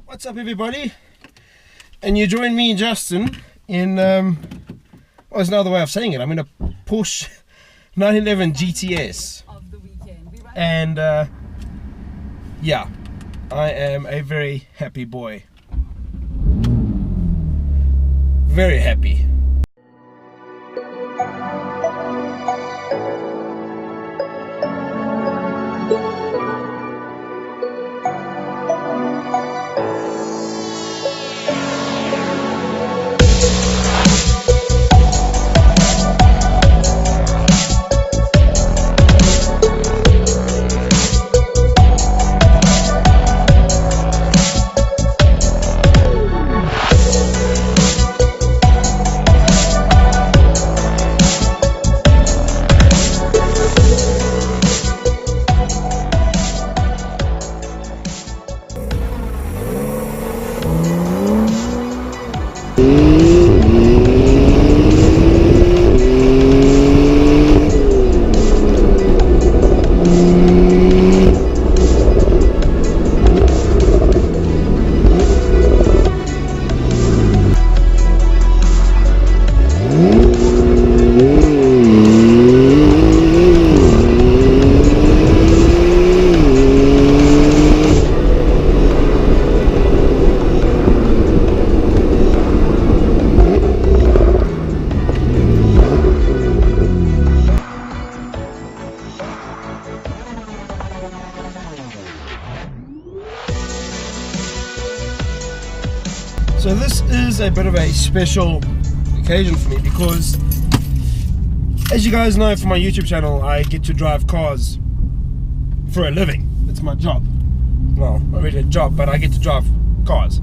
What's up, everybody? And you join me, Justin, in well, there's no other way of saying it. I'm in a Porsche 911 GTS, and yeah, I am a very happy boy. Very happy. So this is a bit of a special occasion for me because, as you guys know from my YouTube channel, I get to drive cars for a living. It's my job. Well, not really a job, but I get to drive cars.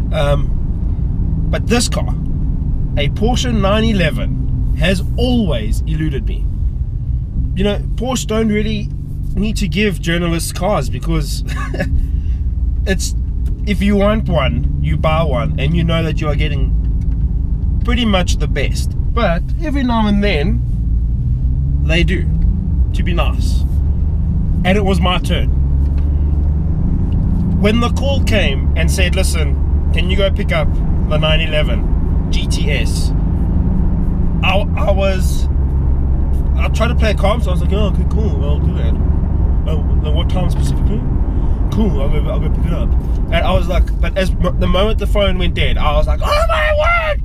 But this car, a Porsche 911, has always eluded me. You know, Porsche don't really need to give journalists cars because it's, if you want one, you buy one, and you know that you are getting pretty much the best. But every now and then, they do, to be nice. And it was my turn. When the call came and said, listen, can you go pick up the 911 GTS? I tried to play it calm, so I was like, oh, okay, cool, I'll do that. Oh, what time specifically? Cool, I'll go pick it up. And I was like, but as the moment the phone went dead, I was like, oh my word!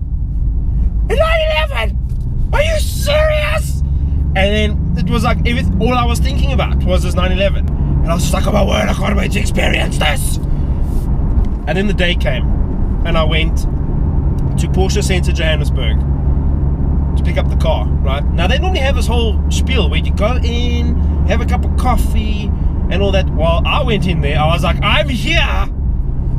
A 911! Are you serious? And then it was like, all I was thinking about was this 911. And I was just like, oh my word, I can't wait to experience this! And then the day came, and I went to Porsche Center Johannesburg to pick up the car, right? Now they normally have this whole spiel where you go in, have a cup of coffee, and all that. While I went in there, I was like, I'm here!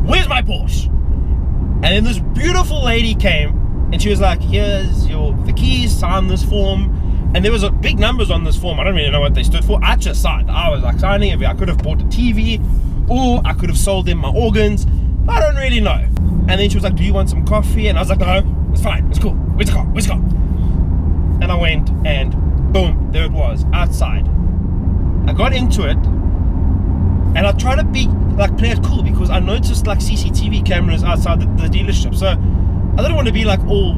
Where's my Porsche? And then this beautiful lady came, and she was like, here's the keys, sign this form. And there was big numbers on this form. I don't really know what they stood for. I just signed. I was like signing it. I could have bought a TV, or I could have sold them my organs. I don't really know. And then she was like, do you want some coffee? And I was like, no, it's fine, it's cool. Where's the car? Where's the car? And I went, and boom, there it was, outside. I got into it, and I try to play it cool because I noticed like CCTV cameras outside the dealership. So I didn't want to be like all,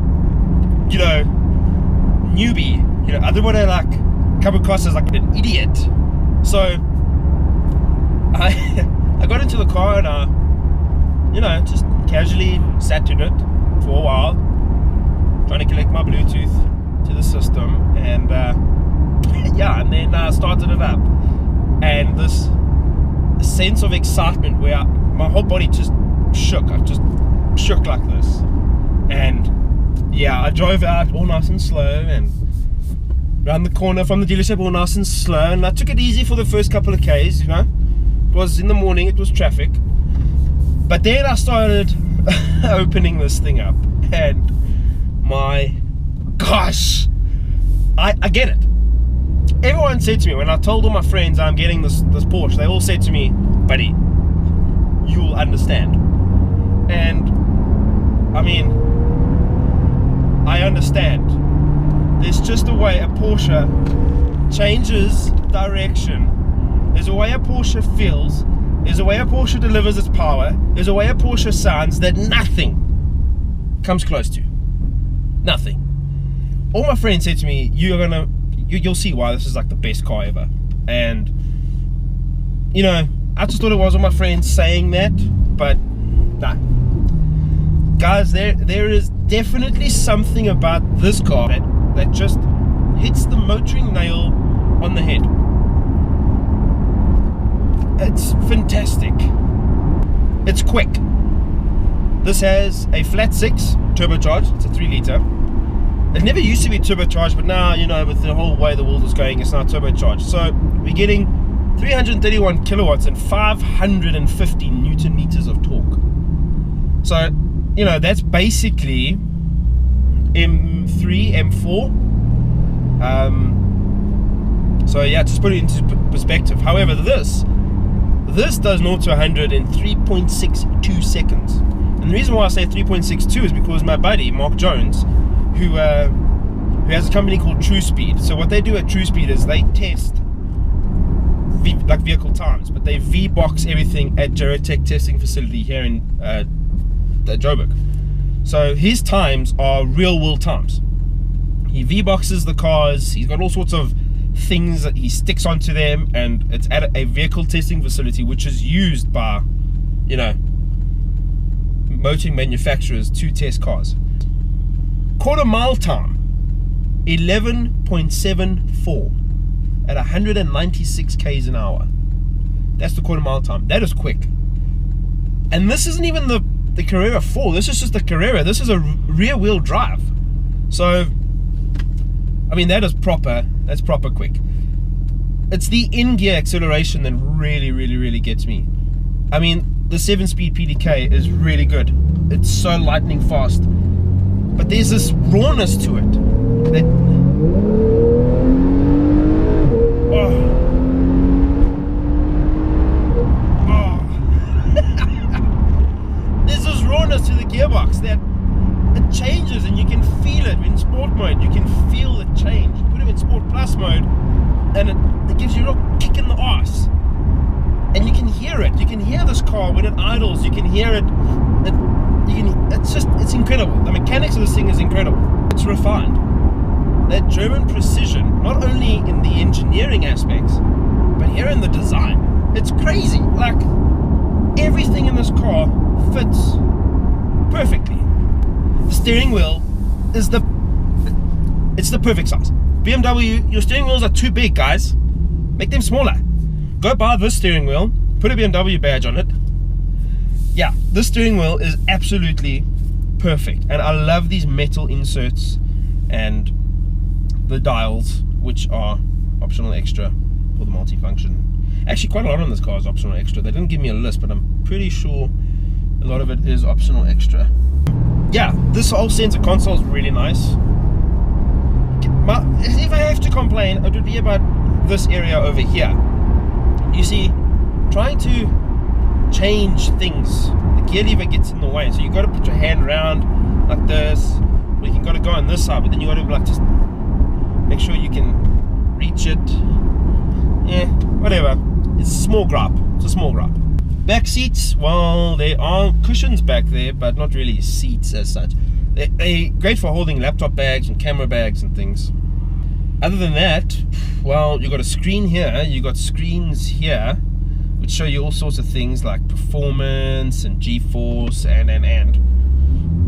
you know, newbie. You know, I didn't want to like come across as like an idiot. So I got into the car and I, you know, just casually sat in it for a while, trying to connect my Bluetooth to the system, and yeah, and then I started it up, and this sense of excitement where my whole body just shook. I just shook like this, and yeah, I drove out all nice and slow and round the corner from the dealership all nice and slow, and I took it easy for the first couple of Ks, you know. It was in the morning, it was traffic, but then I started opening this thing up, and my gosh, I get it. Everyone said to me, when I told all my friends I'm getting this Porsche, they all said to me, buddy, you'll understand. And I mean, I understand. There's just a way a Porsche changes direction. There's a way a Porsche feels. There's a way a Porsche delivers its power. There's a way a Porsche sounds that nothing comes close to. Nothing. All my friends said to me, you'll see why this is like the best car ever. And, you know, I just thought it was all my friends saying that, but nah. Guys, there is definitely something about this car that just hits the motoring nail on the head. It's fantastic. It's quick. This has a flat 6 turbocharged. It's a 3 litre. It never used to be turbocharged, but now, you know, with the whole way the world is going, it's now turbocharged. So we're getting 331 kilowatts and 550 newton meters of torque. So, you know, that's basically M3, M4. So yeah, just put it into perspective. However, this does 0 to 100 in 3.62 seconds. And the reason why I say 3.62 is because my buddy Mark Jones, who has a company called True Speed. So what they do at True Speed is they test like vehicle times, but they V-box everything at Geratech testing facility here in Joburg. So his times are real world times. He V-boxes the cars. He's got all sorts of things that he sticks onto them, and it's at a vehicle testing facility which is used by, you know, motoring manufacturers to test cars. Quarter mile time, 11.74 at 196 k's an hour. That's the quarter mile time. That is quick. And this isn't even the Carrera 4. This is just the Carrera. This is a rear wheel drive. So, I mean, that's proper quick. It's the in-gear acceleration that really gets me. I mean, the 7-speed PDK is really good. It's so lightning fast. But there's this rawness to it that, there's this rawness to the gearbox that it changes, and you can feel it in sport mode. You can feel it change. You put it in sport plus mode, and it gives you a little kick in the arse. And you can hear it. You can hear this car when it idles. You can hear it. It's incredible. The mechanics of this thing is incredible. It's refined. That German precision, not only in the engineering aspects, but here in the design. It's crazy. Like, everything in this car fits perfectly. The steering wheel is the perfect size. BMW, your steering wheels are too big, guys. Make them smaller. Go buy this steering wheel, put a BMW badge on it. Yeah, this steering wheel is absolutely perfect. And I love these metal inserts and the dials, which are optional extra for the multifunction. Actually, quite a lot on this car is optional extra. They didn't give me a list, but I'm pretty sure a lot of it is optional extra. Yeah, this whole center console is really nice. If I have to complain, it would be about this area over here. You see, trying to change things, the gear lever gets in the way, so you got to put your hand around like this, or you can got to go on this side, but then you got to like just make sure you can reach it. Yeah, whatever. It's a small gripe. It's a small gripe. Back seats, well, there are cushions back there, but not really seats as such. They're great for holding laptop bags and camera bags and things. Other than that, well, you got a screen here, you got screens here, which show you all sorts of things like performance and G-force and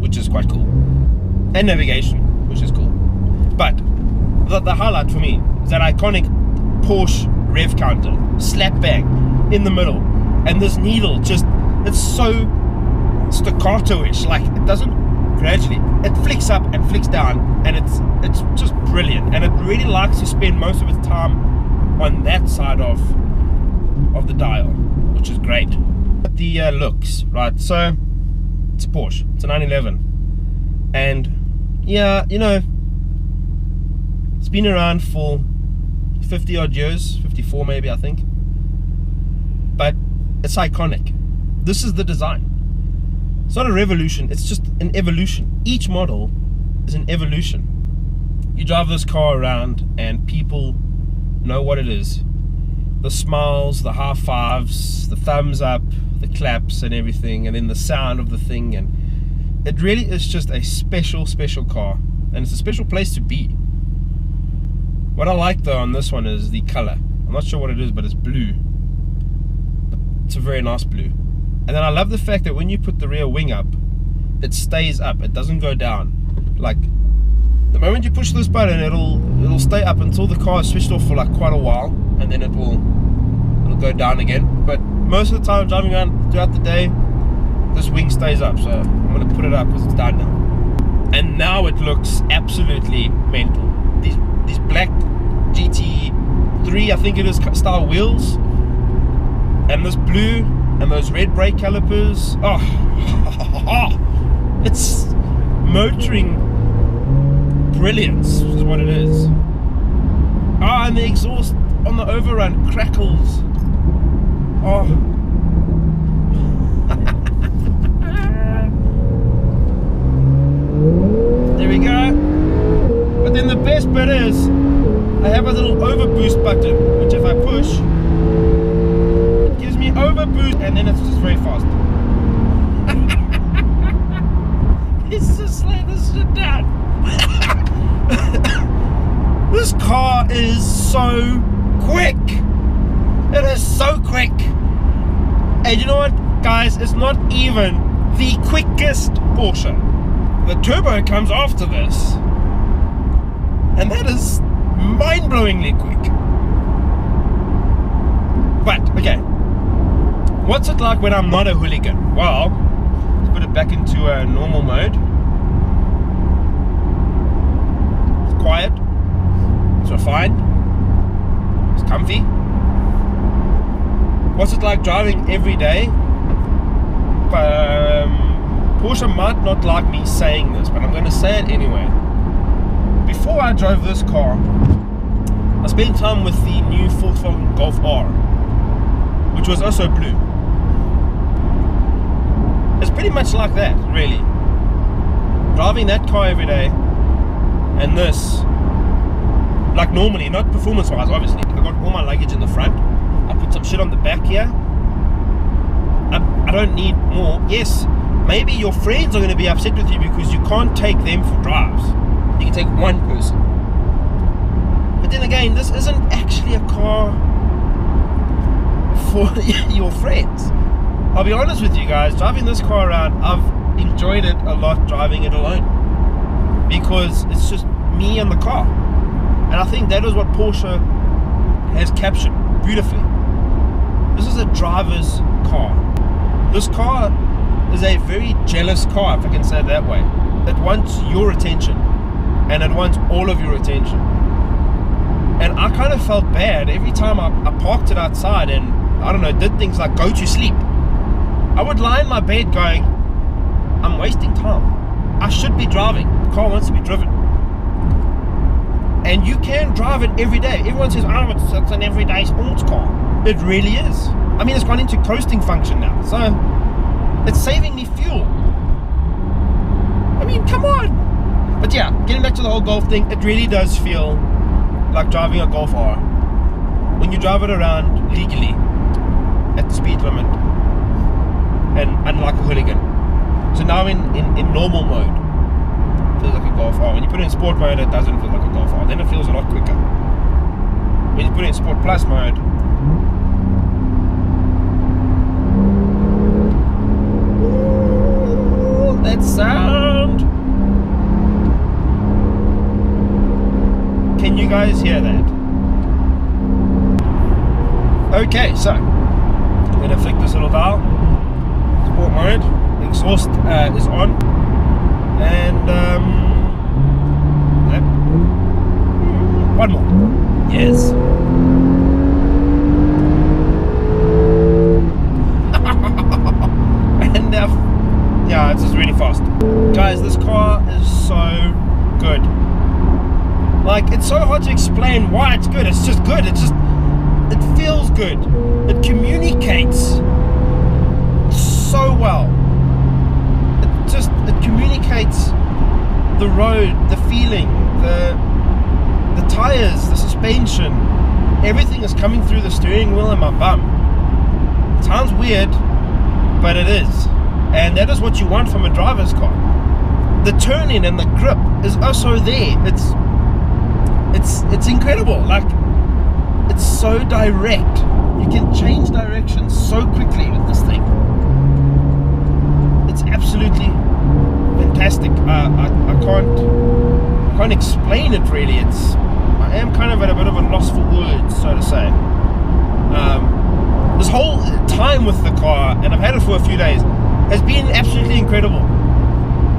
which is quite cool. And navigation, which is cool. But the highlight for me is that iconic Porsche rev counter, slap bang in the middle. And this needle just, it's so staccato-ish, like it doesn't gradually, it flicks up and flicks down, and it's just brilliant. And it really likes to spend most of its time on that side of the dial, which is great. The looks, right, so it's a Porsche, it's a 911, and yeah, you know, it's been around for 50 odd years, 54 maybe, I think, but it's iconic. This is the design. It's not a revolution, it's just an evolution. Each model is an evolution. You drive this car around and people know what it is. the smiles, the high fives, the thumbs up, the claps and everything, and then the sound of the thing. And it really is just a special car, and it's a special place to be. What I like though on this one is the color. I'm not sure what it is, but it's blue. It's a very nice blue. And then I love the fact that when you put the rear wing up, it stays up, it doesn't go down. Like the moment you push this button, it'll stay up until the car is switched off for like quite a while, and then it'll go down again. But most of the time driving around throughout the day, this wing stays up, so I'm going to put it up because it's down now. And now it looks absolutely mental. These black GT3, I think it is, style wheels, and this blue, and those red brake calipers. Oh, it's motoring brilliance is what it is. Ah, and the exhaust on the overrun crackles. Oh. There we go. But then the best bit is I have a little overboost button, which if I push, it gives me overboost, and then it's just very fast. It's just like this shit down. This car is so quick. It is so quick. And you know what, guys? It's not even the quickest Porsche. The turbo comes after this, and that is mind-blowingly quick. But okay, what's it like when I'm not a hooligan? Well, let's put it back into a normal mode. It's quiet, it's refined, it's comfy. What's it like driving every day? Porsche might not like me saying this, but I'm going to say it anyway. Before I drove this car, I spent time with the new Volkswagen Golf R, which was also blue. It's pretty much like that, really. Driving that car every day, and this, like normally, not performance-wise, obviously. I got all my luggage in the front. I put some shit on the back here. I don't need more. Yes, maybe your friends are going to be upset with you because you can't take them for drives. You can take one person. But then again, this isn't actually a car for your friends. I'll be honest with you guys, driving this car around, I've enjoyed it a lot driving it alone, because it's just me and the car. And I think that is what Porsche has captured beautifully. This is a driver's car. This car is a very jealous car, if I can say it that way. It wants your attention, and it wants all of your attention. And I kind of felt bad every time I parked it outside and, I don't know, did things like go to sleep. I would lie in my bed going, I'm wasting time. I should be driving. The car wants to be driven. And you can drive it every day. Everyone says, oh, it's an everyday sports car. It really is. I mean, it's gone into coasting function now, so it's saving me fuel. I mean, come on. But yeah, getting back to the whole Golf thing, it really does feel like driving a Golf R when you drive it around legally at the speed limit, and unlike a hooligan. So now in normal mode, it feels like a Golf R. When you put it in sport mode, it doesn't feel like a Golf R. Then it feels a lot quicker. When you put it in Sport Plus mode, that sound! Can you guys hear that? Okay, so I'm gonna flick this little dial. Sport mode, exhaust is on, and one more. Yes. And yeah, it's just really fast. Guys, this car is so good. Like, it's so hard to explain why it's good. It's just good. It feels good. It communicates so well. It communicates the road, the feeling, the tires, the suspension. everything is coming through the steering wheel and my bum. It sounds weird, but it is. And that is what you want from a driver's car. The turning and the grip is also there. It's incredible. Like, it's so direct. You can change direction so quickly with this thing. It's absolutely fantastic. I can't explain it really. I am kind of at a bit of a loss for words, so to say. This whole time with the car, and I've had it for a few days, has been absolutely incredible.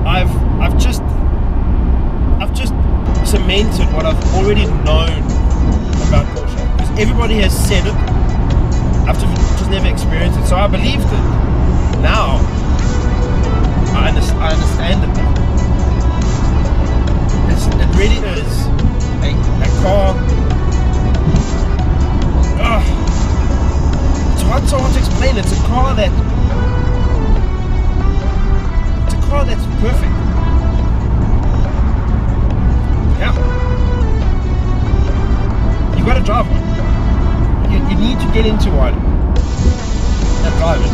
I've just cemented what I've already known about Porsche, because everybody has said it. I've just never experienced it, so I believed it. Now I understand it now. It really is a car. It's hard to explain. It's a car that's perfect. Yeah. You gotta drive one. You need to get into one and drive it.